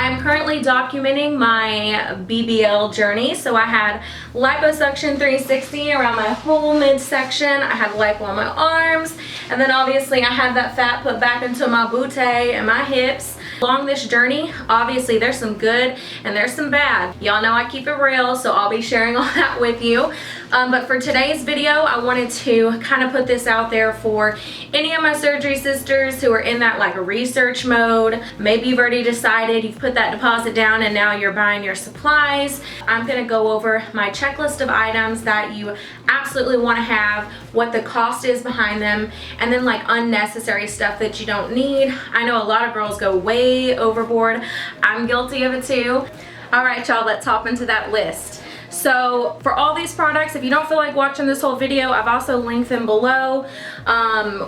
I'm currently documenting my BBL journey. So I had liposuction 360 around my whole midsection. I had lipo on my arms. And then obviously I had that fat put back into my booty and my hips. Along this journey, obviously there's some good and there's some bad. Y'all know I keep it real, so I'll be sharing all that with you. But for today's video, I wanted to kind of put this out there for any of my surgery sisters who are in that like research mode. Maybe you've already decided, you've put that deposit down and now you're buying your supplies. I'm gonna go over my checklist of items that you absolutely want to have, what the cost is behind them, and then like unnecessary stuff that you don't need. I know a lot of girls go way overboard. I'm guilty of it too. All right, y'all, let's hop into that list. So for all these products, if you don't feel like watching this whole video, I've also linked them below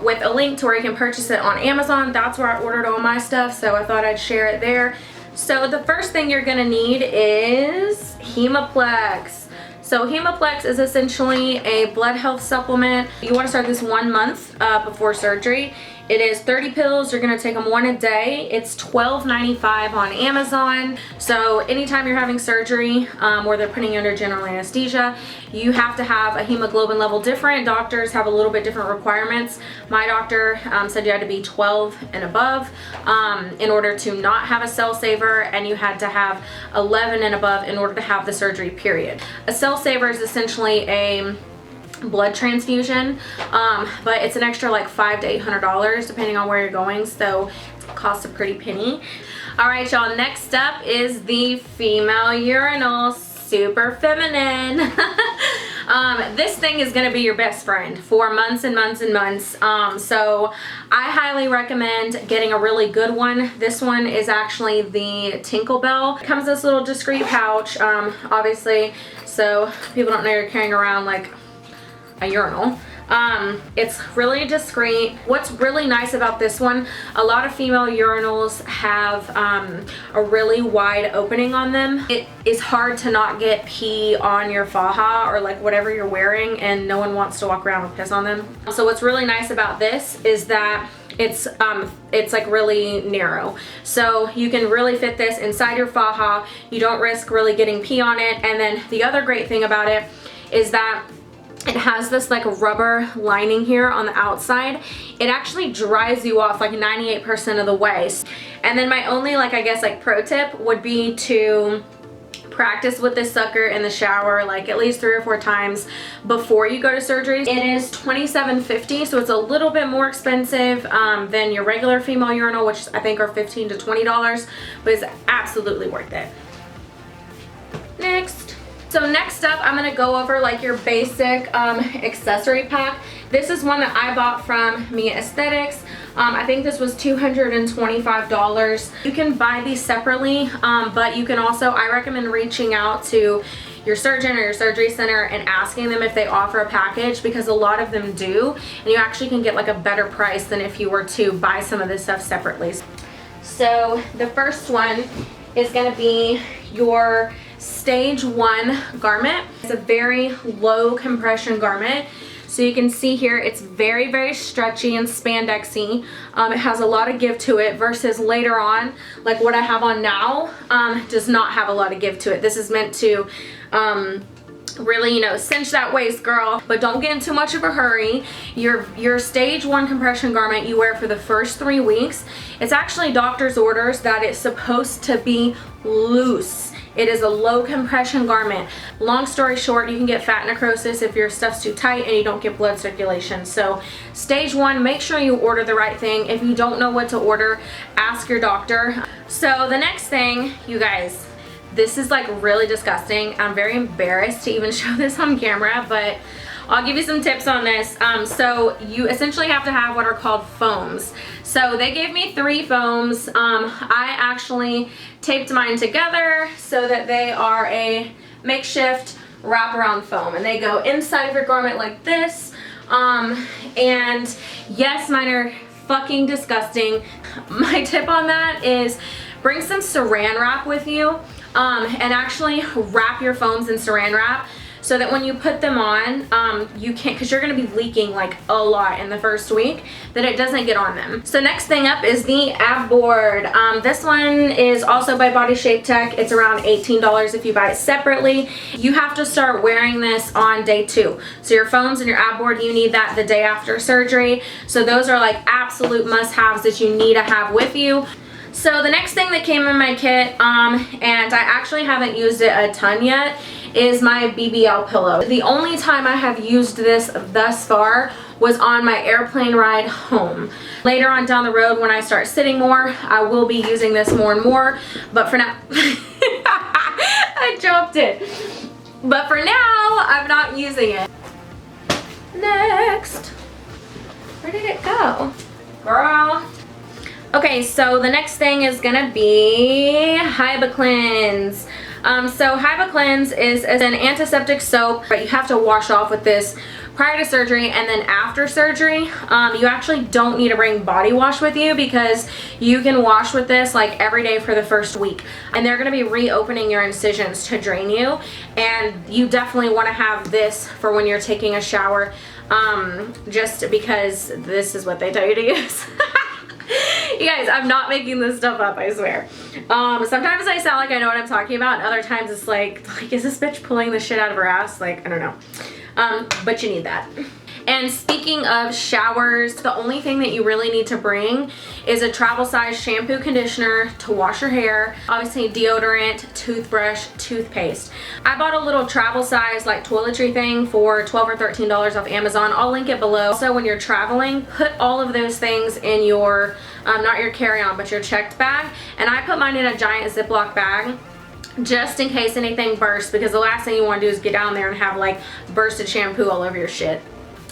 with a link to where you can purchase it on Amazon. That's where I ordered all my stuff, so I thought I'd share it there. So the first thing you're gonna need is Hemaplex. So Hemaplex is essentially a blood health supplement. You want to start this 1 month before surgery. It is 30 pills. You're going to take them one a day. It's $12.95 on Amazon. So anytime you're having surgery where they're putting you under general anesthesia, you have to have a hemoglobin level different. Doctors have a little bit different requirements. My doctor said you had to be 12 and above in order to not have a cell saver, and you had to have 11 and above in order to have the surgery, period. A cell saver is essentially a blood transfusion, but it's an extra like $500 to $800 depending on where you're going, so it costs a pretty penny. All right, y'all, next up is the female urinal. Super feminine. This thing is gonna be your best friend for months and months and months. So I highly recommend getting a really good one. This one is actually the Tinkerbell. It comes in this little discreet pouch, obviously, so people don't know you're carrying around like a urinal. It's really discreet. What's really nice about this one, a lot of female urinals have a really wide opening on them. It is hard to not get pee on your faja or like whatever you're wearing, and no one wants to walk around with piss on them. So what's really nice about this is that it's like really narrow, so you can really fit this inside your faja. You don't risk really getting pee on it. And then the other great thing about it is that it has this like rubber lining here on the outside. It actually dries you off like 98% of the way. And then my only like, I guess like pro tip would be to practice with this sucker in the shower like at least 3 or 4 times before you go to surgery. It is $27.50, so it's a little bit more expensive than your regular female urinal, which I think are $15 to $20, but it's absolutely worth it. Next. So next up, I'm gonna go over like your basic accessory pack. This is one that I bought from Esthetics. I think this was $225. You can buy these separately, but you can also, I recommend reaching out to your surgeon or your surgery center and asking them if they offer a package, because a lot of them do, and you actually can get like a better price than if you were to buy some of this stuff separately. So the first one is gonna be your stage 1 garment. It's a very low compression garment. So you can see here it's very, very stretchy and spandexy. It has a lot of give to it versus later on, like what I have on now, does not have a lot of give to it. This is meant to really, you know, cinch that waist, girl, but don't get in too much of a hurry. Your stage 1 compression garment you wear for the first 3 weeks. It's actually doctor's orders that it's supposed to be loose. It is a low compression garment. Long story short, you can get fat necrosis if your stuff's too tight and you don't get blood circulation. So stage 1, make sure you order the right thing. If you don't know what to order, ask your doctor. So the next thing, you guys, this is like really disgusting. I'm very embarrassed to even show this on camera, but I'll give you some tips on this. So you essentially have to have what are called foams. So they gave me 3 foams. I actually taped mine together so that they are a makeshift wraparound foam, and they go inside of your garment like this. And yes, mine are fucking disgusting. My tip on that is bring some saran wrap with you, and actually wrap your foams in saran wrap so that when you put them on, you can't, because you're going to be leaking like a lot in the first week, that it doesn't get on them. So next thing up is the ab board. This one is also by Body Shape Tech. It's around $18 if you buy it separately. You have to start wearing this on day 2. So your foams and your ab board, you need that the day after surgery. So those are like absolute must-haves that you need to have with you. So the next thing that came in my kit, and I actually haven't used it a ton yet, is my BBL pillow. The only time I have used this thus far was on my airplane ride home. Later on down the road, when I start sitting more, I will be using this more and more, but for now, I dropped it. But for now, I'm not using it. Next, where did it go? Girl. Okay, so the next thing is gonna be Hibiclens. So Hibiclens is an antiseptic soap, but you have to wash off with this prior to surgery, and then after surgery, you actually don't need to bring body wash with you, because you can wash with this like every day for the first week, and they're gonna be reopening your incisions to drain you, and you definitely wanna have this for when you're taking a shower, just because this is what they tell you to use. You guys, I'm not making this stuff up, I swear. Sometimes I sound like I know what I'm talking about, and other times it's like, is this bitch pulling the shit out of her ass? Like, I don't know. But you need that. And speaking of showers, the only thing that you really need to bring is a travel size shampoo, conditioner to wash your hair, obviously deodorant, toothbrush, toothpaste. I bought a little travel size like toiletry thing for $12 or $13 off Amazon. I'll link it below. So when you're traveling, put all of those things in your, not your carry-on, but your checked bag. And I put mine in a giant Ziploc bag, just in case anything bursts, because the last thing you want to do is get down there and have like bursted shampoo all over your shit.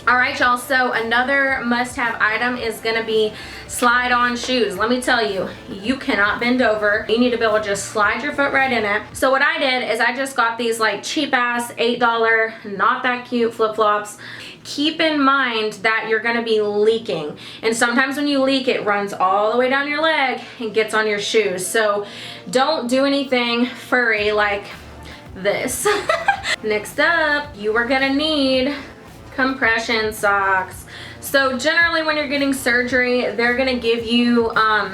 Alright y'all, so another must-have item is going to be slide-on shoes. Let me tell you, you cannot bend over. You need to be able to just slide your foot right in it. So what I did is I just got these like cheap-ass $8, not that cute flip-flops. Keep in mind that you're going to be leaking, and sometimes when you leak, it runs all the way down your leg and gets on your shoes. So don't do anything furry like this. Next up, you are going to need compression socks. So generally when you're getting surgery, they're gonna give you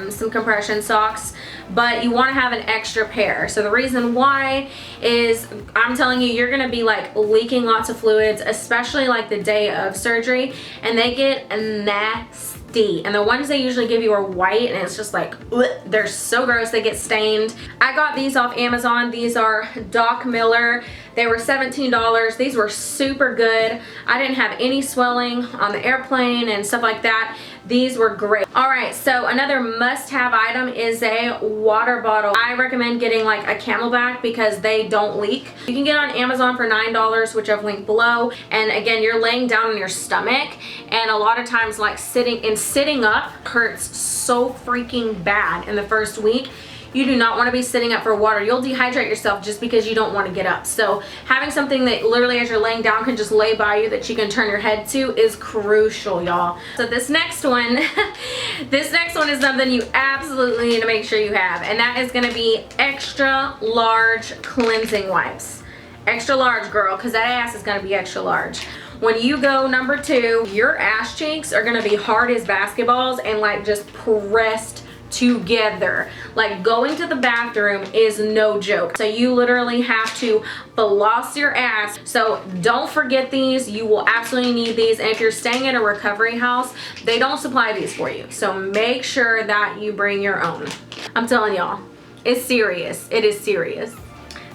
some compression socks, but you want to have an extra pair. So the reason why is, I'm telling you, you're gonna be like leaking lots of fluids, especially like the day of surgery, and they get nasty. And the ones they usually give you are white, and it's just like, bleh, they're so gross, they get stained. I got these off Amazon. These are Doc Miller. They were $17. These were super good. I didn't have any swelling on the airplane and stuff like that. These were great. Alright, so another must-have item is a water bottle. I recommend getting like a Camelback because they don't leak. You can get on Amazon for $9, which I've linked below. And again, you're laying down on your stomach, and a lot of times like sitting up hurts so freaking bad in the first week. You do not want to be sitting up for water. You'll dehydrate yourself just because you don't want to get up. So having something that literally as you're laying down can just lay by you that you can turn your head to is crucial, y'all. So this next one, this next one is something you absolutely need to make sure you have, and that is going to be extra large cleansing wipes. Extra large, girl, because that ass is going to be extra large. When you go number 2, your ass cheeks are going to be hard as basketballs and like just pressed together. Like going to the bathroom is no joke. So you literally have to floss your ass. So don't forget these. You will absolutely need these. And if you're staying at a recovery house, they don't supply these for you. So make sure that you bring your own. I'm telling y'all, it's serious. It is serious.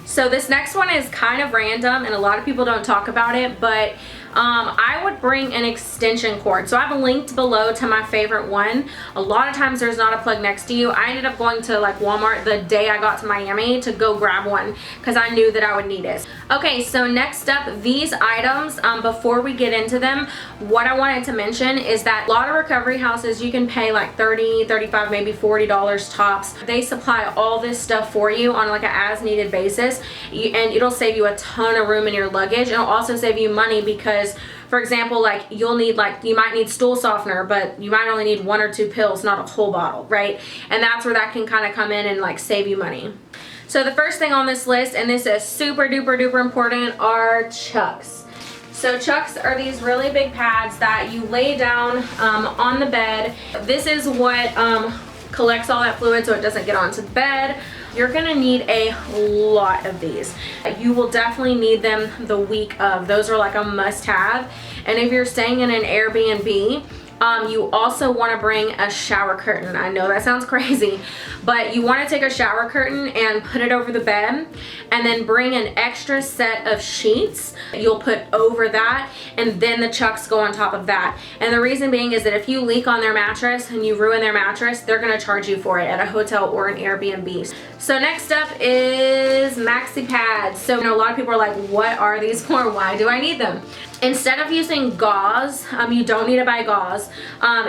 So this next one is kind of random and a lot of people don't talk about it, but I would bring an extension cord. So I've linked below to my favorite one. A lot of times there's not a plug next to you. I ended up going to like Walmart the day I got to Miami to go grab one because I knew that I would need it. Okay, so next up, these items, before we get into them, what I wanted to mention is that a lot of recovery houses, you can pay like $30, $35, maybe $40 tops. They supply all this stuff for you on like an as needed basis, and it'll save you a ton of room in your luggage. It'll also save you money because, for example, like you might need stool softener, but you might only need 1 or 2 pills, not a whole bottle, right? And that's where that can kind of come in and like save you money. So So the first thing on this list, and this is super duper duper important, are chucks. So chucks are these really big pads that you lay down on the bed. This is what collects all that fluid so it doesn't get onto the bed. You're gonna need a lot of these. You will definitely need them the week of. Those are like a must-have. And if you're staying in an Airbnb, you also want to bring a shower curtain. I know that sounds crazy, but you want to take a shower curtain and put it over the bed, and then bring an extra set of sheets you'll put over that, and then the chucks go on top of that. And the reason being is that if you leak on their mattress and you ruin their mattress, they're going to charge you for it at a hotel or an Airbnb. So next up is maxi pads. So a lot of people are like, what are these for? Why do I need them? Instead of using gauze, you don't need to buy gauze,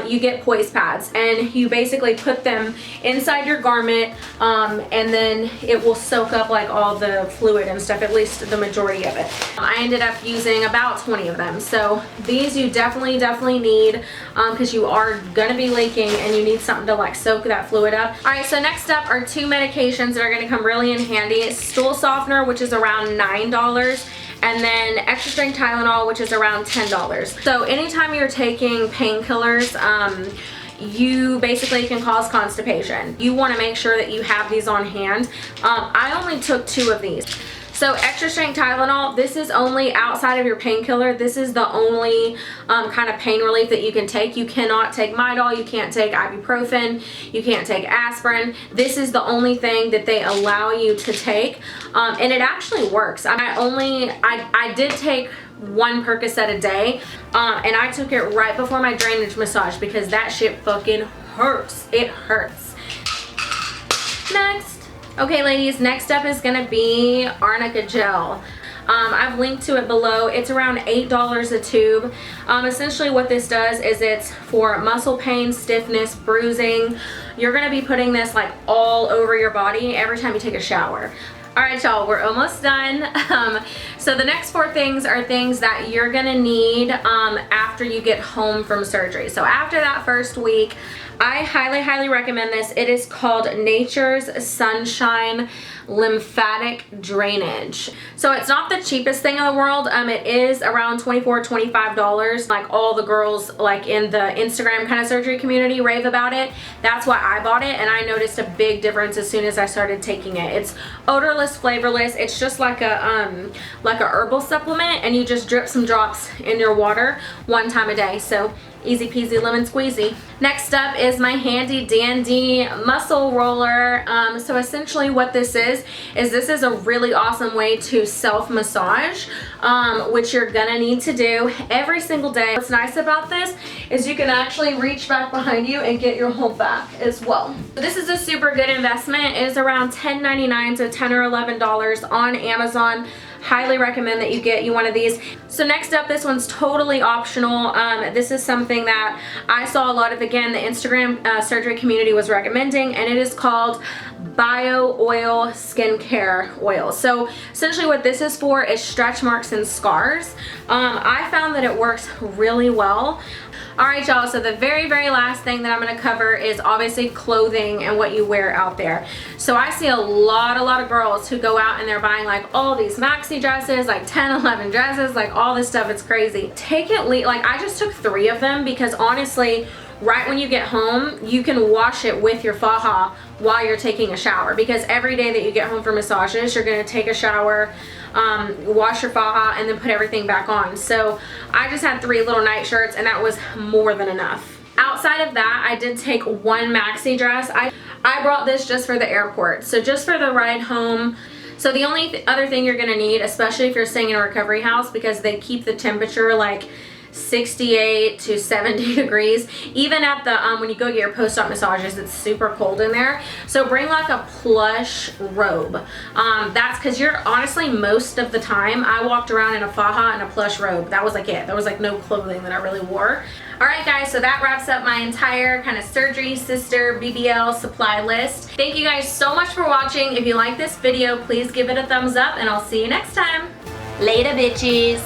you get poise pads, and you basically put them inside your garment, and then it will soak up like all the fluid and stuff, at least the majority of it. I ended up using about 20 of them. So these you definitely need, because you are gonna be leaking and you need something to like soak that fluid up. All right, so next up are two medications that are gonna come really in handy. Stool softener, which is around $9. And then extra strength Tylenol, which is around $10. So anytime you're taking painkillers, you basically can cause constipation. You want to make sure that you have these on hand. I only took 2 of these. So extra strength Tylenol, this is only outside of your painkiller. This is the only kind of pain relief that you can take. You cannot take Midol, you can't take ibuprofen, you can't take aspirin. This is the only thing that they allow you to take, and it actually works. I did take 1 Percocet a day, and I took it right before my drainage massage because that shit fucking hurts. It hurts. Next. Okay ladies, next up is gonna be Arnica gel. I've linked to it below. It's around $8 a tube. Essentially what this does is it's for muscle pain, stiffness, bruising. You're gonna be putting this like all over your body every time you take a shower. All right, y'all, we're almost done. So the next 4 things are things that you're gonna need after you get home from surgery. So after that first week, I highly recommend this. It is called Nature's Sunshine Lymphatic Drainage. So it's not the cheapest thing in the world. It is around $24, $25. Like all the girls like in the Instagram kind of surgery community rave about it. That's why I bought it, and I noticed a big difference as soon as I started taking it. It's odorless, flavorless. It's just like a herbal supplement, and you just drip some drops in your water 1 time a day. So easy peasy lemon squeezy. Next up is my handy dandy muscle roller. So essentially what this is this is a really awesome way to self-massage, which you're gonna need to do every single day. What's nice about this is you can actually reach back behind you and get your whole back as well. So this is a super good investment. It is around $10.99 to $10 or $11 on Amazon. Highly recommend that you get you one of these. So next up, this one's totally optional. This is something that I saw a lot of, again, the Instagram surgery community was recommending, and it is called Bio Oil Skincare Oil. So essentially what this is for is stretch marks and scars. I found that it works really well. Alright y'all, so the very last thing that I'm going to cover is obviously clothing and what you wear out there. So I see a lot of girls who go out and they're buying like all these maxi dresses, like 10, 11 dresses, like all this stuff. It's crazy. Take it, like I just took 3 of them because honestly, right when you get home, you can wash it with your Faja while you're taking a shower, because every day that you get home from massages, you're going to take a shower, wash your Faja, and then put everything back on. So I just had 3 little night shirts, and that was more than enough. Outside of that, I did take 1 maxi dress. I brought this just for the airport, so just for the ride home. So the only other thing you're going to need, especially if you're staying in a recovery house, because they keep the temperature like 68 to 70 degrees. Even at the when you go get your post-op massages, it's super cold in there. So bring like a plush robe. That's because you're honestly, most of the time I walked around in a Faja and a plush robe. That was like it. There was like no clothing that I really wore. Alright guys, so that wraps up my entire kind of surgery sister BBL supply list. Thank you guys so much for watching. If you like this video, please give it a thumbs up, and I'll see you next time. Later bitches.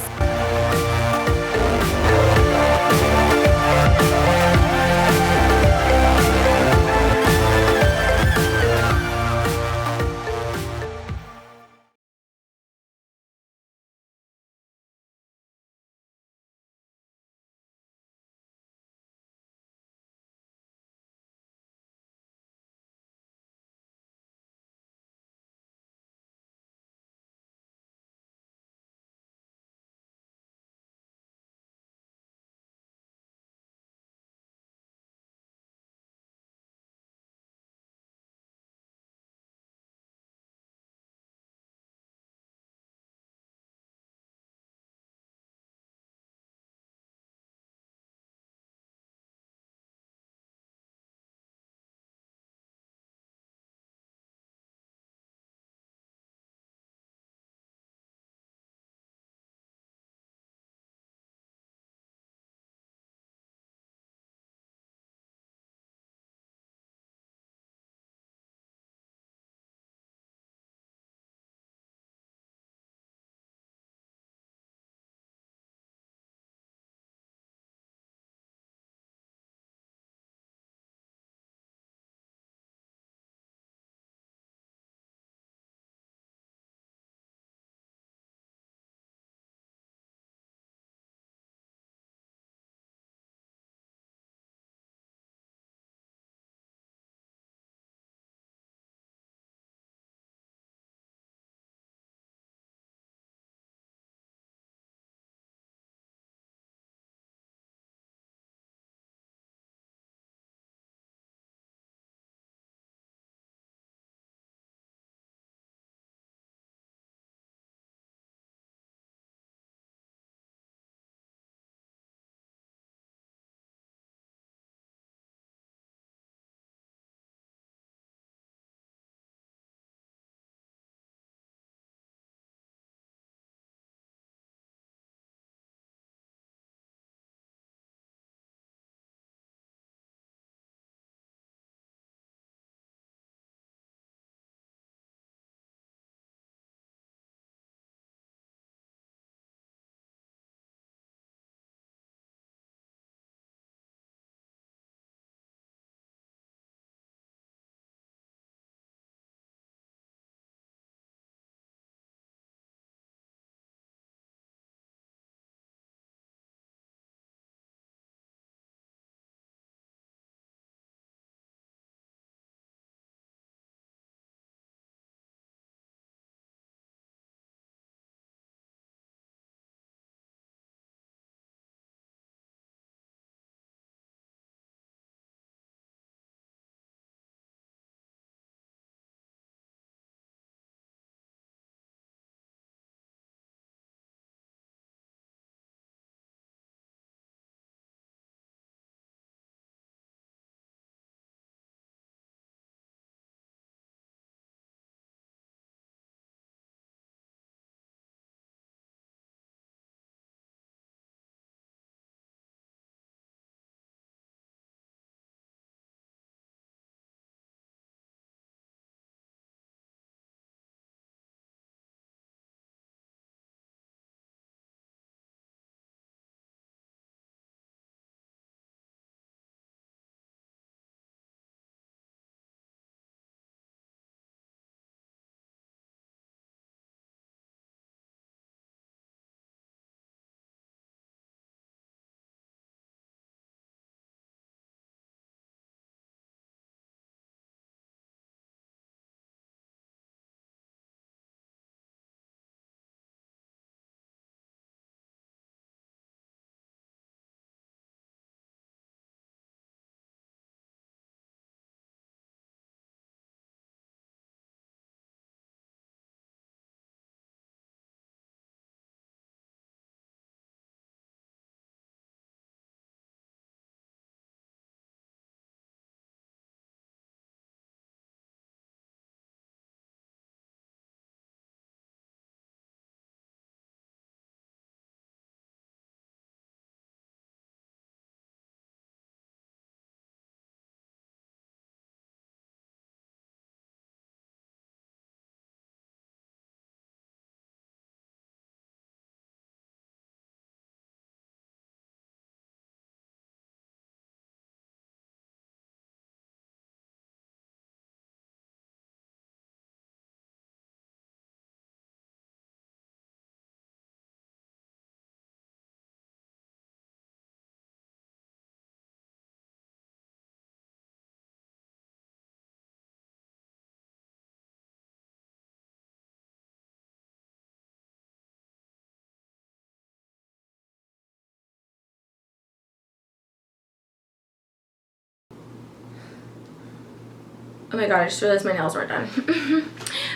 Oh my god, I just realized my nails weren't done.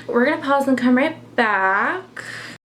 We're gonna pause and come right back.